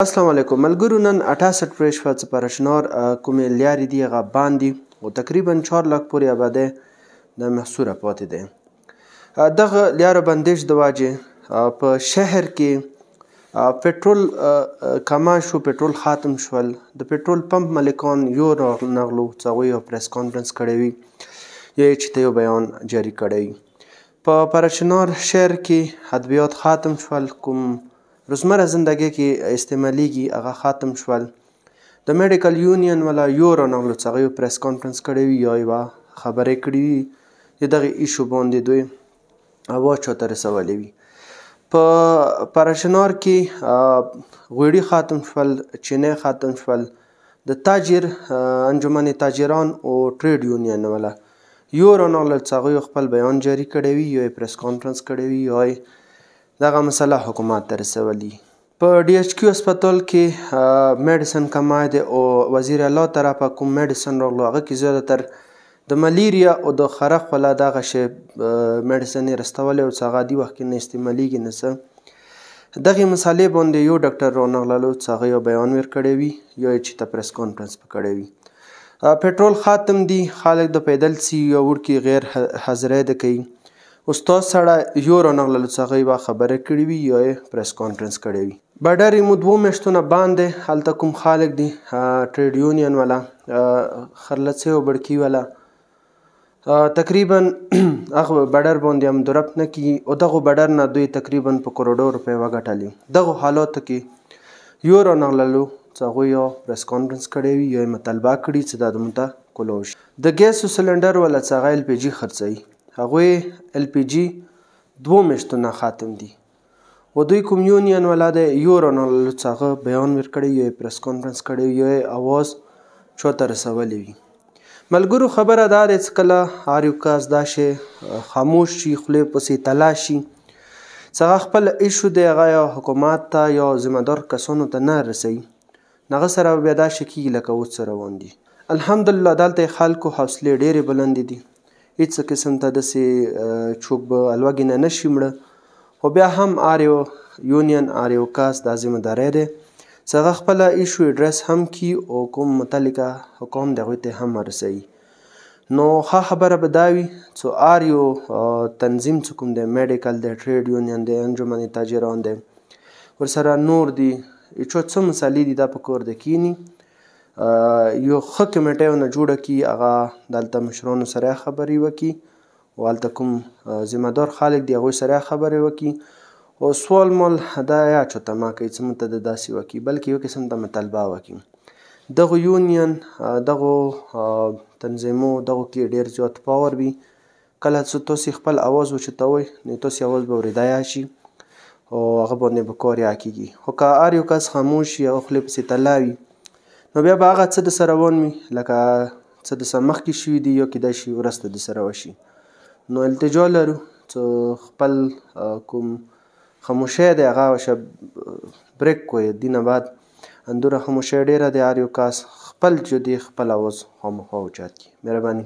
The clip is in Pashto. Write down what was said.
السلام علیکم ملګرو. نن 68 پرې شوه چې پر شنار کومې لیارې دي هغه باندې او تقریبا 4 لک پورې آبادۍ د محصوره پاتې دی. دغه لیاره بندیش د واجې په شهر کې پټرول کما شو، پټرول ختم شول. د پټرول پمپ مالکان یو راغلو چې هغوی یو پریس کانفرنس کړی وي یا یې چې ته یو بیان جاري کړی وي. په پرشنار شهر کې ادویات ختم شول، کوم روزمره زندگی کې استعمالیږي هغه ختم شول. د میډیکل یونین والا یو رانغلو چې هغه یو پریس کانفرنس کړی وي یا یوه خبرې کړي وي د دغې ایشو باندې دوی اواز چاته رسولی وي. په پرشنار کې غوړي ختم شول، چینی ختم شول. د تاجر انجمن تاجران او ټریډ یونین والا یو رانغلل چې هغوی خپل بیان جاري کړی وي یا یې پریس کانفرنس کړی وي یا یې دغه مسله حکومت ته رسولي. په ډي ایچ کیو هسپتال کې میډیسن کمی دی او وزیر اعلی طرفه کوم میډیسن راغلو هغه کې زیاتره د ملیریا او د خرق والا دغه شی میډیسن یې رستولی او چې هغه عادي وخت کې نه استعمالیږي نه څه. دغې مسالې باندې یو ډاکټر رانغللو چې هغه یو بیان ورکړی وي یا یې چې ته پریس کانفرنس په کړی وي. پټرول ختم دی، خلک د پیدل سی یا وړکي غیر حاضری د کوي. استاد سړی یو رانغللو چې هغه یوه خبره کړې وي یا یې پریس کانفرنس کړی وي. بډرې مو 2 میاشتو نه بند دی. هلته کوم خلک دي ټریډ یونین والا، خرلڅۍ او بړکي والا تقریبا هغه بډر باندې هم درب نه کیږي او دغو بډر نه دوی تقریبا په کروڑو روپۍ وګټلي. دغو حالاتو کې یو رانغللو چې هغوی یا پریس کانفرنس کړی وي یا یې مطالبه کړي چې دا د موږ ته کولو شي. د ګیسو سلنډر والا چې هغه ایل پی جي خرڅوي هغوی ایل پی جي 2 میاشتو نه ختم دي او دوی کوم یونین والا دی یو رانغللو چې هغه بیان ورکړی یا یې پریس کانفرنس کړی وي یا یې اواز چاته رسولی وي. ملګرو خبره دا دی چې کله هر یو کس دا شی خاموش شي، خولې پسې تلا شي چې هغه خپل ایشو دی هغه یا حکومت ته یا ذمهدار کسانو ته نه رسوي نو هغه سره بیا دا شی کېږي لکه اوس څه روان دي. الحمدلله دلته خلکو حوصلې ډېرې بلندې دي، هېڅ قسم ته داسې څوک به الوږې نه نشي مړه. خو بیا هم هر یو یونین هر یو کس دا ذمهداری دی چې هغه خپله ایشو ایډرس هم کړي او کوم متعلقه حکام دی هغوی ته هم ورسوي. نو ښه خبره به دا وي چې هر یو تنظیم چې کوم دی میډیکل دی، ټریډ یونین دی، انجمن تاجران دی، ورسره نور دي، چا څه مسالې دي دا په کور د کیني یو ښه کمیټه ونه جوړه کړي، هغه دلته مشرانو سره خبرې وکړي او هلته کوم ذمهدار خلک دي هغوی سره خبرې وکړي او سوال مال دا یا چاته مه کوي چې موږ ته د داسې وکړي، بلکې یو قسم ته مطالبه وکړي. دغو یونین دغو تنظیمو دغو کې ډېر زیات پاور وي. کله چې تاسې خپل اواز اوچتوئ نو تاسې اواز به اورېدی شي او هغه باندې به کار یا کېږي. خو که هر یو کس خاموش شي او خولې پسې تلا وي نو بیا به هغه څه دسه روان وي لکه څه دسه مخکې شوي دي یا کیدای شي وروسته دسره وشي. نو التجا لرو چې خپل کوم خاموشی دی هغه شه بریک کوی. دینه بعد اندوره خاموشی ډیره دی، هر یو کس خپل جدي خپل اواز خامخا اوچت کړي. مهرباني.